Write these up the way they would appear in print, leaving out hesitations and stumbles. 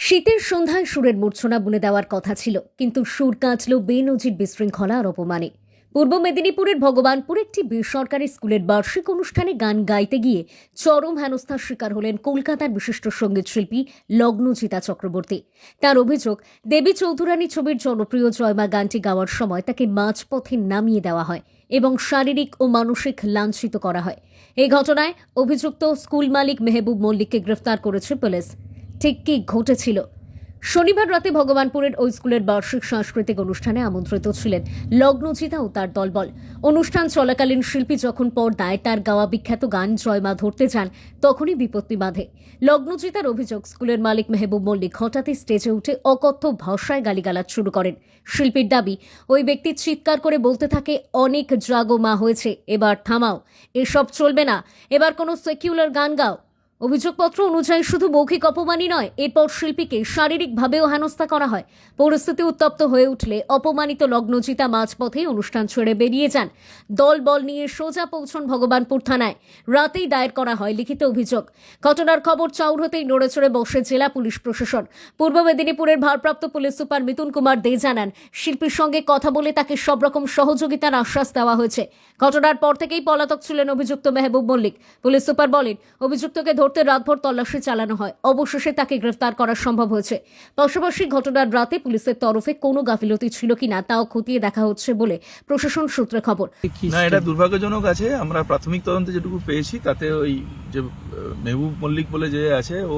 শীতের সন্ধ্যায় সুরের মূর্ছনা বুনে দেওয়ার কথা ছিল, কিন্তু সুর কাটল বেনজির বিশৃঙ্খলা আর অপমানে। পূর্ব মেদিনীপুরের ভগবানপুর একটি বেসরকারি স্কুলের বার্ষিক অনুষ্ঠানে গান গাইতে গিয়ে চরম হেনস্থার শিকার হলেন কলকাতার বিশিষ্ট সঙ্গীত শিল্পী লগ্নজিতা চক্রবর্তী। তার অভিযোগ, দেবী চৌধুরানী ছবির জনপ্রিয় জয়মা গানটি গাওয়ার সময় তাকে মাঝপথে নামিয়ে দেওয়া হয় এবং শারীরিক ও মানসিক লাঞ্ছিত করা হয়। এই ঘটনায় অভিযুক্ত স্কুল মালিক মেহবুব মল্লিককে গ্রেফতার করেছে পুলিশ। ঠিক কি ঘটেছিল? শনিবার রাতে ভগবানপুরের ওই স্কুলের বার্ষিক সাংস্কৃতিক অনুষ্ঠানে আমন্ত্রিত ছিলেন লগ্নজিতা ও তার দলবল। অনুষ্ঠান চলাকালীন শিল্পী যখন পর্দায় তার গাওয়া বিখ্যাত গান জয়মা ধরতে যান, তখনই বিপত্তি বাধে। লগ্নজিতার অভিযোগ, স্কুলের মালিক মেহবুব মল্লিক হঠাৎই স্টেজে উঠে অকথ্য ভাষায় গালিগালাজ শুরু করেন। শিল্পীর দাবি, ওই ব্যক্তি চিৎকার করে বলতে থাকে, অনেক জাগো মা হয়েছে, এবার থামাও, এসব চলবে না, এবার কোনো সেকুলার গান গাও। অভিযোগপত্র অনুযায়ী শুধু মৌখিক অপমানই নয়, এরপর শিল্পীকে শারীরিকভাবেও হেনস্থা করা হয়। পরিস্থিতি উত্তপ্ত হয়ে উঠলে অপমানিত লগ্নজিতা মাঝপথে অনুষ্ঠান ছেড়ে বেরিয়ে যান। দল বল নিয়ে সোজা পৌঁছন ভগবানপুর থানায়। রাতেই দায়ের করা হয় লিখিত অভিযোগ। ঘটনার খবর চাউর হতেই নড়েচড়ে বসে জেলা পুলিশ প্রশাসন। পূর্ব মেদিনীপুরের ভারপ্রাপ্ত পুলিশ সুপার মিতুন কুমার দে জানান, শিল্পীর সঙ্গে কথা বলে তাকে সব রকম সহযোগিতার আশ্বাস দেওয়া হয়েছে। ঘটনার পর থেকেই পলাতক ছিলেন অভিযুক্ত মেহবুব মল্লিক। পুলিশ সুপার বলেন, অভিযুক্তকে ধরতে রাতভর তল্লাশি চালানো হয়, অবশেষে তাকে গ্রেফতার করা সম্ভব হয়েছে। পাশাপাশি ঘটনার রাতে পুলিশের তরফে কোনো গাফিলতি ছিল কিনা তাও খতিয়ে দেখা হচ্ছে বলে প্রশাসন সূত্রে খবর। না, এটা দুর্ভাগ্যজনক আছে। আমরা প্রাথমিক তদন্তে যেটুকু পেয়েছি তাতে ওই যে মেহবুব মল্লিক বলে যে আছে, ও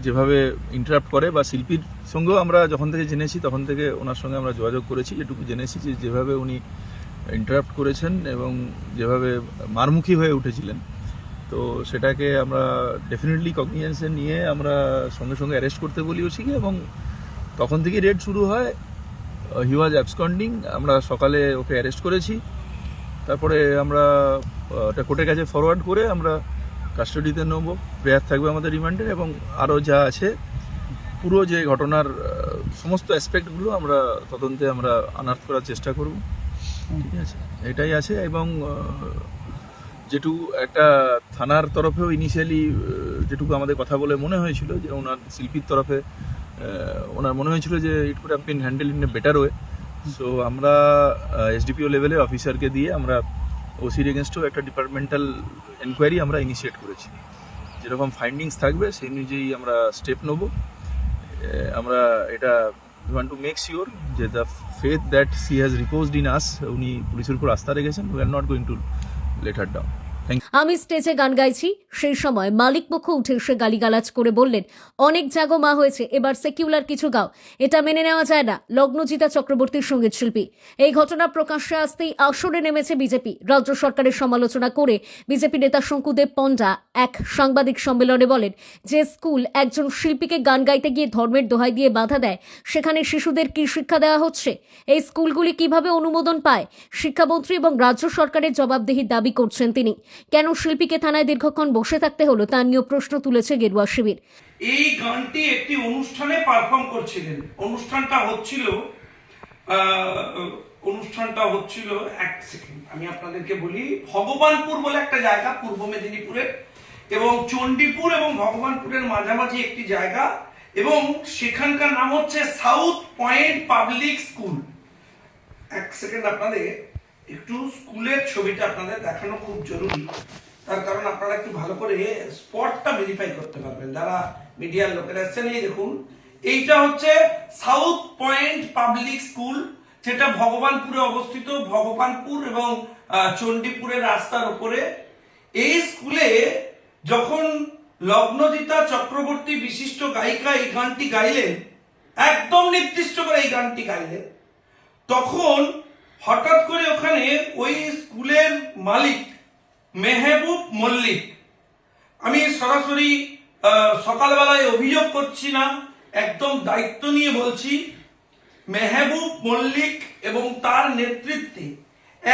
যেভাবে ইন্টারাপ্ট করে, বা শিল্পীর সঙ্গেও আমরা যখন থেকে জেনেছি তখন থেকে ওনার সঙ্গে আমরা যোগাযোগ করেছি, যেটুকু জেনেছি যে যেভাবে উনি ইন্টারাপ্ট করেছেন এবং যেভাবে মারমুখী হয়ে উঠেছিলেন, তো সেটাকে আমরা ডেফিনেটলি কগনিজেন্সে নিয়ে আমরা সঙ্গে সঙ্গে অ্যারেস্ট করতে বলিওছি এবং তখন থেকেই রেড শুরু হয়। হি ওয়াজ অ্যাবসকন্ডিং। আমরা সকালে ওকে অ্যারেস্ট করেছি, তারপরে আমরা ওটা কোর্টের কাছে ফরওয়ার্ড করে আমরা কাস্টাডিতে নেব। প্রেয়ার থাকবে আমাদের রিমান্ডের, এবং আরও যা আছে পুরো যে ঘটনার সমস্ত অ্যাসপেক্টগুলো আমরা তদন্তে আমরা আনার্থ করার চেষ্টা করব। ঠিক আছে, এটাই আছে। এবং যেটুকু একটা থানার তরফেও ইনিশিয়ালি যেটুকু আমাদের কথা বলে মনে হয়েছিল, যে ওনার শিল্পীর তরফে ওনার মনে হয়েছিল যে it could have been handle in a better way. So আমরা এসডিপিও লেভেলে অফিসারকে দিয়ে আমরা ওসির এগেনস্টেও একটা ডিপার্টমেন্টাল এনকোয়ারি আমরা ইনিশিয়েট করেছি। যেরকম ফাইন্ডিংস থাকবে সেই অনুযায়ী আমরা স্টেপ নেব। আমরা এটা we want to make sure যে the faith that she has reposed in us, উনি পুলিশের উপর আস্থা রেখেছেন, we are not going to let her down. আমি স্টেজে গান গাইছি, সেই সময় মালিক পক্ষ উঠে এসে গালিগালাজ করে বললেন, অনেক জাগো মা হয়েছে, এবার সেকুলার কিছু গাও, এটা মেনে নেওয়া যায় না। লগ্নজিতা চক্রবর্তীর সঙ্গীত শিল্পী। এই ঘটনা প্রকাশ্যে আসতেই আসরে নেমেছে বিজেপি। রাজ্য সরকারের সমালোচনা করে বিজেপি নেতা শঙ্কুদেব পণ্ডা এক সাংবাদিক সম্মেলনে বলেন, যে স্কুল একজন শিল্পীকে গান গাইতে গিয়ে ধর্মের দোহাই দিয়ে বাধা দেয়, সেখানে শিশুদের কি শিক্ষা দেওয়া হচ্ছে? এই স্কুলগুলি কিভাবে অনুমোদন পায়? শিক্ষামন্ত্রী এবং রাজ্য সরকারের জবাবদিহির দাবি করছেন তিনি। কেন শিল্পীকে থানায় দীর্ঘক্ষণ বসে থাকতে হলো তা নিয়ে প্রশ্ন তুলেছে গেরুয়া শিবির। এই গানটি একটি অনুষ্ঠানে পারফর্ম করছিলেন। অনুষ্ঠানটা হচ্ছিল এক সেকেন্ড আমি আপনাদেরকে বলি, ভগবানপুর বলে একটা জায়গা পূর্ব মেদিনীপুরের, এবং চণ্ডীপুর এবং ভগবানপুরের মাঝামাঝি একটি জায়গা, এবং সেখানকার নাম হচ্ছে সাউথ পয়েন্ট পাবলিক স্কুল। এক সেকেন্ড আপনাদের একটু স্কুলের ছবিটা আপনাদের দেখানো খুব জরুরি, তার কারণ আপনারা একটু ভালো করে স্পটটা ভেরিফাই করতে পারবেন যারা মিডিয়ার লোকেরা এসছেন। এই দেখুন, এইটা হচ্ছে সাউথ পয়েন্ট পাবলিক স্কুল, যেটা ভগবানপুরে অবস্থিত, ভগবানপুর এবং চণ্ডীপুরের রাস্তার উপরে। এই স্কুলে যখন লগ্নজিতা চক্রবর্তী বিশিষ্ট গায়িকা এই গানটি গাইলেন, একদম নির্দিষ্ট করে এই গানটি গাইলেন, তখন হঠাৎ করে ওখানে ওই স্কুলের মালিক মেহবুব মল্লিক, আমি সরাসরি সকালবেলায় অভিযোগ করছি না, একদম দায়িত্ব নিয়ে বলছি, মেহবুব মল্লিক এবং তার নেতৃত্বে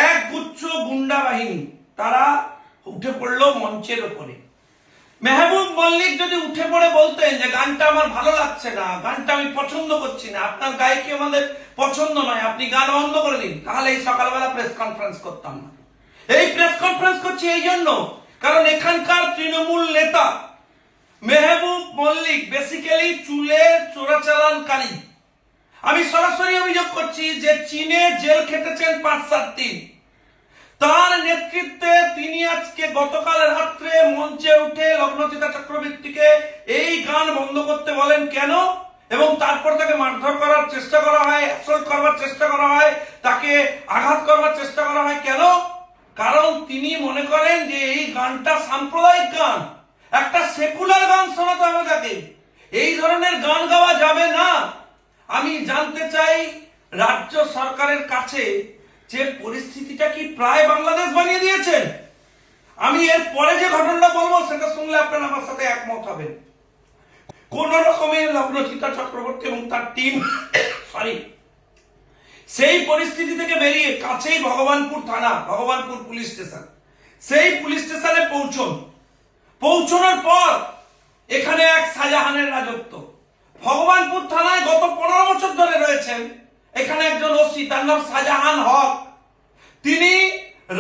এক গুচ্ছ গুন্ডা বাহিনী তারা উঠে পড়লো মঞ্চের ওপরে। মেহবুব মল্লিক যদি উঠে পড়ে বলতেন যে গানটা আমার ভালো লাগছে না, গানটা আমি পছন্দ করছি না, আপনার গায়কি আমাদের পছন্দ নয়, আপনি গান বন্ধ করে দিন, তাহলে এই সকালবেলা প্রেস কনফারেন্স করতাম না। এই প্রেস কনফারেন্স করছি এই জন্য, কারণ এখানকার তৃণমূল নেতা মেহবুব মল্লিক বেসিক্যালি চুলে চোরাচালানকারী। আমি সরাসরি অভিযোগ করছি যে চীনে জেল খেটেছেন 5-7 দিন। তার নেতৃত্বে তিনি আজকে গতকাল রাত্রে মঞ্চে উঠে লগ্নচিতা চক্রবর্তীকে এই গান বন্ধ করতে বলেন কেন, এবং তারপর তাকে মারধর করার চেষ্টা করা হয়, অ্যাসল্ট করার চেষ্টা করা হয়, তাকে আঘাত করার চেষ্টা করা হয় কেন? কারণ তিনি মনে করেন যে এই গানটা সাম্প্রদায়িক গান, একটা সেকুলার গান শোনাতে হবে তাকে, এই ধরনের গান গাওয়া যাবে না। আমি জানতে চাই রাজ্য সরকারের কাছে যে পরিস্থিতিটা কি প্রায় বাংলাদেশ বানিয়ে দিয়েছেন। আমি এর পরে যে ঘটনাটা বলবো সেটা শুনলে আপনারা আমার সাথে একমত হবেন। কোন রকমের লগ্নচিতা চক্রবর্তী এবং তার টিম সেই পরিস্থিতি থেকে বেরিয়ে কাছেই ভগবানপুর থানা, ভগবানপুর পুলিশ স্টেশন, সেই পুলিশ স্টেশনে পৌঁছানোর পর এখানে এক শাহজাহানের রাজত্ব। ভগবানপুর থানায় গত 15 বছর ধরে রয়েছেন এখানে একজন ওসি, তার নাম শাহজাহান হক। তিনি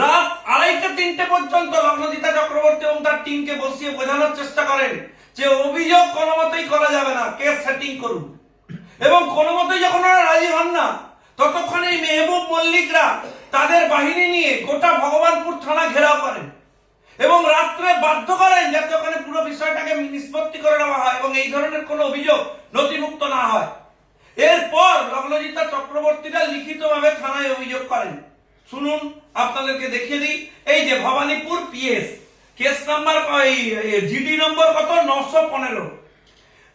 রাত 2:30-3টে পর্যন্ত লগ্নচিতা চক্রবর্তী এবং তার টিমকে বসিয়ে বোঝানোর চেষ্টা করেন যে অভিযোগ কোনো মতেই করা যাবে না, কেস সেটিং করুন। এবং কোনো মতেই যখন ওরা রাজি হন না, ততক্ষণ এই মেহবুব মল্লিকরা তাদের বাহিনী নিয়ে গোটা ভগবানপুর থানা ঘেরাও করেন এবং রাত্রে বাধ্য করেন যাতে ওখানে পুরো বিষয়টাকে নিষ্পত্তি করে নেওয়া হয় এবং এই ধরনের কোনো অভিযোগ নথিভুক্ত না হয়। এরপর লগ্নচিতা চক্রবর্তীরা লিখিতভাবে থানায় অভিযোগ করেন। শুনুন, আপনাদেরকে দেখিয়ে দিই। এই যে Bhabanipur PS, case number GD নম্বর কত 915,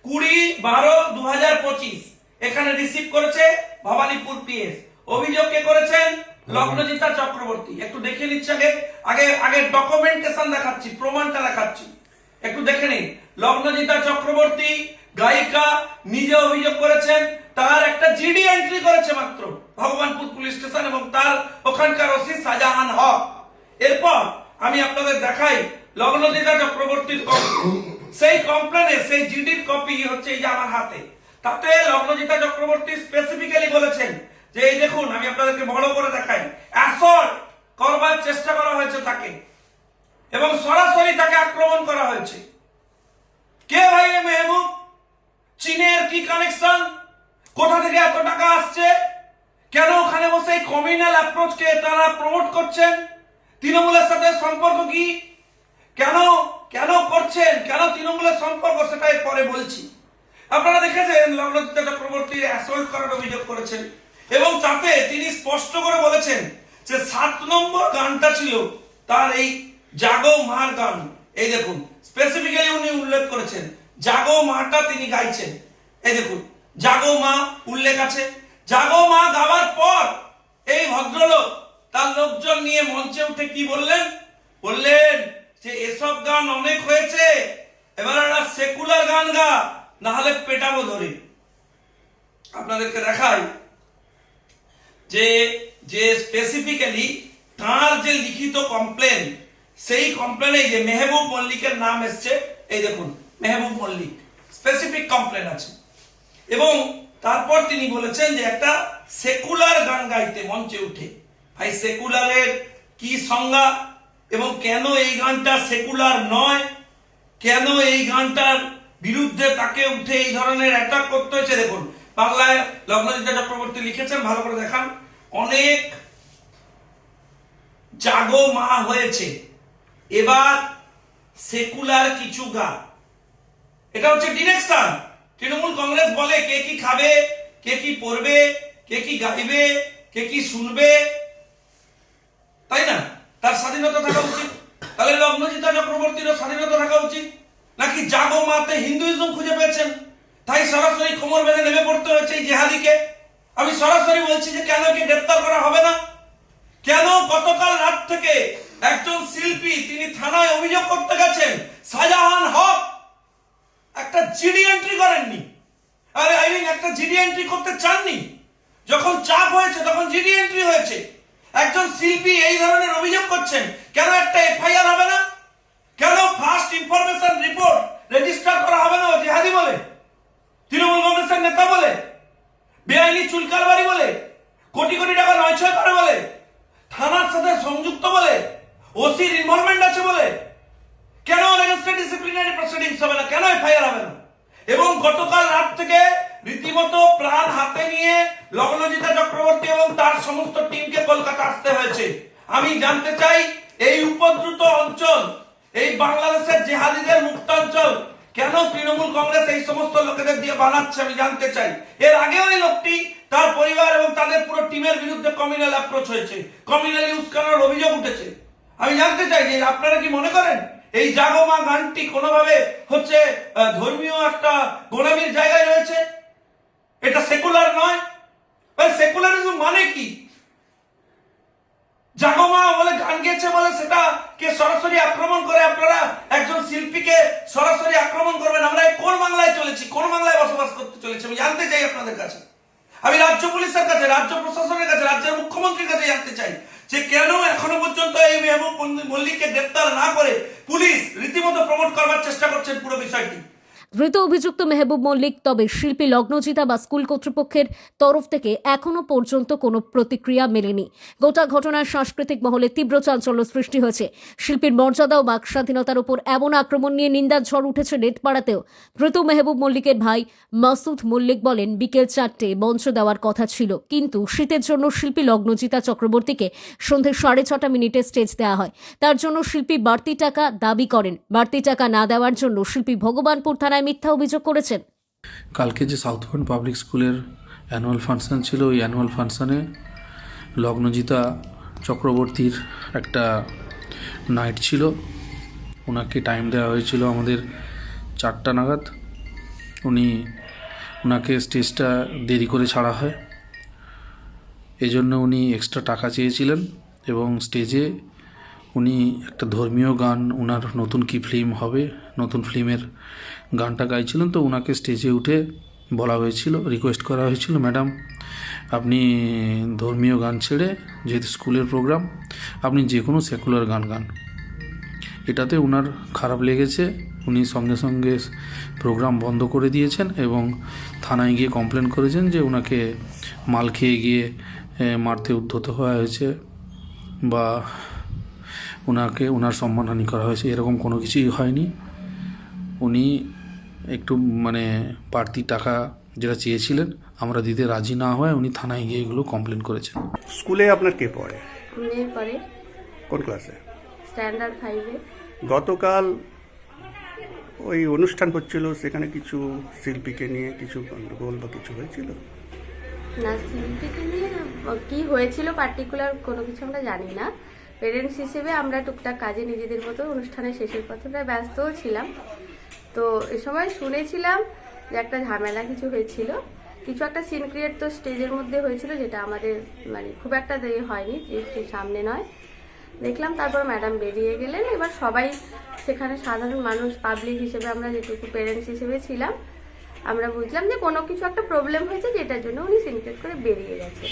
20/12/2025 এখানে রিসিভ করেছে ভবানীপুর পিএস। অভিযোগ কে করেছেন? লগ্নচিতা চক্রবর্তী। একটু দেখে নিচ্ছি, আগে ডকুমেন্টেশন দেখাচ্ছি, প্রমাণটা দেখাচ্ছি, একটু দেখে নিন। লগ্নচিতা চক্রবর্তী গায়িকা নিজে অভিযোগ করেছেন, তার একটা জিডি এন্ট্রি করেছে মাত্র ভগবানপুর পুলিশ স্টেশন এবং তার ওখানকার ওসি শাহজাহান হক। এরপর আমি আপনাদের দেখাই লগ্নচিতা চক্রবর্তীর সেই কমপ্লেনে সেই জিডির কপি হচ্ছে এই যে আমার হাতে। তাতে লগ্নচিতা চক্রবর্তী স্পেসিফিক্যালি বলেছেন যে এই দেখুন, আমি আপনাদেরকে বড় করে দেখাই, অ্যাসল্ট করবার চেষ্টা করা হয়েছে তাকে এবং সরাসরি তাকে আক্রমণ করা হয়েছে। কে ভাই মেহবুব? চীনের কি কানেকশন? কোথা থেকে এত টাকা আসছে? কেন ওখানে বসে এই কমিউনাল অ্যাপ্রোচকে তারা প্রমোট করছেন? তৃণমূলের সাথে সম্পর্ক কি? কেন করছেন? কেন তৃণমূলের সম্পর্ক সেটা পরে বলছি। আপনারা দেখেছেন লগ্নচিতা চক্রবর্তী অ্যাসল্ট করার অভিযোগ করেছেন এবং তাতে তিনি স্পষ্ট করে বলেছেন যে 7 নম্বর গানটা ছিল তার এই জাগো মার গান। এই দেখুন, স্পেসিফিক্যালি উনি উল্লেখ করেছেন জাগো মাটা তিনি গাইছেন। এই দেখুন, জাগো মা উল্লেখ আছে। জাগো মা গাওয়ার পর এই ভদ্রলোক তার লোকজন নিয়ে মঞ্চে উঠে কি বললেন যে এসব গান অনেক হয়েছে, এবার একটা সেকুলার গান গা, না হলে পেটাবো ধরে। আপনাদেরকে দেখাই যে স্পেসিফিক্যালি তার যে লিখিত কমপ্লেন, সেই কমপ্লেনে যে মেহবুব মল্লিকের নাম এসছে। এই দেখুন, মেহবুব মল্লিক স্পেসিফিক কমপ্লেন আছে এবং তারপর তিনি বলেছেন যে একটা সেকুলার গান গাইতে মঞ্চে উঠে। ভাই, সেকুলারের কি সংজ্ঞা এবং কেন এই গানটা সেকুলার নয়, কেন এই গানটার বিরুদ্ধে তাকে উঠে এই ধরনের অ্যাটাক করতে হয়েছে? দেখুন, বাংলায় লগ্নচিতা চক্রবর্তী লিখেছেন, ভালো করে দেখান। অনেক জাগো মা হয়েছে, এবার সেকুলার কিছু গা। এটা হচ্ছে ডিরেকশন। তৃণমূল কংগ্রেস বলে কে কি খাবে, কে কি পড়বে, কে কি গাইবে, কে কি শুনবে, তাই না? তার স্বাধীনতা থাকা উচিত। তাহলে লগ্নচিতা চক্রবর্তীরও স্বাধীনতা থাকা উচিত নাকি? জাগো মাতে হিন্দুইজম খুঁজে পেয়েছেন, তাই সরাসরি কোমর বেঁধে নেমে পড়তে হয়েছে এই জেহাদিকে। আমি সরাসরি বলছি যে কেন একে গ্রেপ্তার করা হবে না? কেন গতকাল রাত থেকে একজন শিল্পী তিনি থানায় অভিযোগ করতে গেছেন, শাহজাহান হক একটা জিডি এন্ট্রি করেননি? একটা জিডি এন্ট্রি করতে চাননি? যখন চাপ হয়েছে তখন জিডি এন্ট্রি হয়েছে। একজন শিল্পী এই ধরনের অভিযোগ করছেন, কেন একটা এফআইআর হবে না? কেন ফার্স্ট ইনফরমেশন রিপোর্ট রেজিস্টার করা হবে না? ও জেহাদি বলে, তৃণমূল কংগ্রেসের নেতা বলে, বেআইনি চুল কারবারি বলে, কোটি কোটি টাকা নয়ছয় করে বলে, থানার সাথে সংযুক্ত বলে, ওসির ইনভলভমেন্ট আছে বলে, কেন এগেইনস্ট ডিসিপ্লিনারি প্রসিডিংস হবে না? কেন এফআইআর হবে না? এবং গতকাল রাত থেকে রীতিমতো প্রাণ হাতে নিয়ে লগ্নজিতা চক্রবর্তী এবং তার সমস্ত টিমকে কলকাতা আসতে হয়েছে। আমি জানতে চাই এই উপদ্রুত অঞ্চল, এই বাংলাদেশের জেহাদিদের মুক্তাঞ্চল কেন তৃণমূল কংগ্রেস এই সমস্ত লোকেদের দিয়ে বানাচ্ছে, আমি জানতে চাই। এর আগেও এই লোকটি, তার পরিবার এবং তাদের পুরো টিমের বিরুদ্ধে কমিউনাল অ্যাপ্রোচ হয়েছে, কমিউনালি উস্কানোর অভিযোগ উঠেছে। আমি জানতে চাই যে আপনারা কি মনে করেন এই জাগমা গানটি কোনোভাবে হচ্ছে ধর্মীয় একটা গোলামির জায়গায় রয়েছে? এটা সেকুলার নয়। সেকুলারিজম মানে কি? জাগমা বলে গান গেয়েছে বলে সেটা কে সরাসরি আক্রমণ করে আপনারা একজন শিল্পীকে সরাসরি আক্রমণ করবেন? আমরা কোন বাংলায় চলেছি, কোন বাংলায় বসবাস করতে চলেছি? আমি জানতে চাই আপনাদের কাছে। আমি রাজ্য পুলিশের কাছে, রাজ্য প্রশাসনের কাছে, রাজ্যের মুখ্যমন্ত্রীর কাছে জানতে চাই যে কেন এখনো পর্যন্ত এই মেহবুব মল্লিককে গ্রেপ্তার না করে পুলিশ রীতিমতো প্রমোট করবার চেষ্টা করছেন পুরো বিষয়টি। ধৃত অভিযুক্ত মেহবুব মল্লিক, তবে শিল্পী লগ্নজিতা বা স্কুল কর্তৃপক্ষের তরফ থেকে এখনো পর্যন্ত কোনো প্রতিক্রিয়া মেলেনি। গোটা ঘটনার সাংস্কৃতিক মহলে তীব্র চাঞ্চল্য সৃষ্টি হয়েছে। শিল্পীর মর্যাদা ও বাক স্বাধীনতার উপর এমন আক্রমণ নিয়ে নিন্দার ঝড় উঠেছে নেটপাড়াতেও। ধৃত মেহবুব মল্লিকের ভাই মাসুদ মল্লিক বলেন, বিকেল 4টে মঞ্চ দেওয়ার কথা ছিল, কিন্তু শীতের জন্য শিল্পী লগ্নজিতা চক্রবর্তীকে সন্ধ্যে 6:30 স্টেজ দেওয়া হয়। তার জন্য শিল্পী বাড়তি টাকা দাবি করেন। বাড়তি টাকা না দেওয়ার জন্য শিল্পী ভগবানপুর থানায় মিথ্যা অভিযোগ করেছেন। কালকে যে সাউথ পয়েন্ট পাবলিক স্কুলের অ্যানুয়াল ফাংশন ছিল, ওই অ্যানুয়াল ফাংশনে লগ্নজিতা চক্রবর্তীর একটা নাইট ছিল। ওনাকে টাইম দেওয়া হয়েছিল আমাদের 4টা নাগাদ। ওনাকে স্টেজটা দেরি করে ছাড়া হয়, এজন্য উনি এক্সট্রা টাকা চেয়েছিলেন এবং স্টেজে উনি একটা ধর্মীয় গান, ওনার নতুন কি ফিল্ম হবে, নতুন ফিল্মের গানটা গাইছিলেন। তো ওনাকে স্টেজে উঠে বলা হয়েছিল, রিকোয়েস্ট করা হয়েছিল, ম্যাডাম আপনি ধর্মীয় গান ছেড়ে, যেহেতু স্কুলের প্রোগ্রাম, আপনি যে কোনো সেকুলার গান গান। এটাতে ওনার খারাপ লেগেছে। উনি সঙ্গে সঙ্গে প্রোগ্রাম বন্ধ করে দিয়েছেন এবং থানায় গিয়ে কমপ্লেন করেছেন যে ওনাকে মাল খেয়ে গিয়ে মারতে উদ্ধত হওয়া হয়েছে বা ওনার সম্মানহানি করা হয়েছে। এরকম কোনো কিছুই হয়নি। উনি একটু বাড়তি টাকা যেটা চেয়েছিলেন আমরা দিতে রাজি না হয় উনি থানায় গিয়ে এগুলো কমপ্লেন করেছেন। স্কুলে আপনার কে পড়ে? মেয়ে পড়ে কোন ক্লাসে? স্ট্যান্ডার্ড 5-এ। গতকাল ওই অনুষ্ঠান হচ্ছিল, সেখানে কিছু শিল্পীকে নিয়ে কিছু গন্ডগোল বা কিছু হয়েছিল? না, শিল্পীকে নিয়ে কি হয়েছিল পার্টিকুলার কোনো কিছু আমরা জানি না। পেরেন্টস হিসেবে আমরা টুকটাক কাজে নিজেদের মতো অনুষ্ঠানের শেষের পথে প্রায় ব্যস্তও ছিলাম। তো এ সময় শুনেছিলাম যে একটা ঝামেলা কিছু হয়েছিল, কিছু একটা সিন ক্রিয়েট তো স্টেজের মধ্যে হয়েছিল, যেটা আমাদের খুব একটা হয়নি, সামনে নয়। দেখলাম, তারপর ম্যাডাম বেরিয়ে গেলেন। এবার সবাই সেখানে সাধারণ মানুষ, পাবলিক হিসেবে আমরা যেটুকু পেরেন্টস হিসেবে ছিলাম, আমরা বুঝলাম যে কোনো কিছু একটা প্রবলেম হয়েছে, যেটার জন্য উনি সিন ক্রিয়েট করে বেরিয়ে গেছে।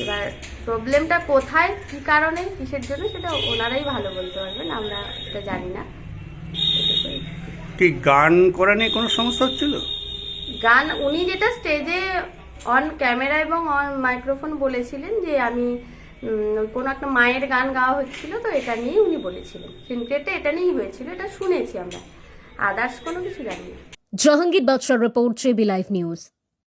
এবার প্রবলেমটা কোথায়, কী কারণে, কিসের জন্য, সেটা ওনারাই ভালো বলতে পারবেন, আমরা সেটা জানি না। কি গান করা নিয়ে কোনো সমস্যা হচ্ছিল? গান উনি যেটা স্টেজে অন ক্যামেরা এবং অন মাইক্রোফোন বলেছিলেন যে আমি কোনো একটা মায়ের গান গাওয়া হচ্ছিল, তো এটা নিয়েই উনি বলেছিলেন। সিনক্রেটটা এটা নিয়েই হয়েছিল, এটা শুনেছি আমরা, আদার্স কোনো কিছু জানি না। জাহাঙ্গীর বাদশার রিপোর্ট, JB লাইভ নিউজ।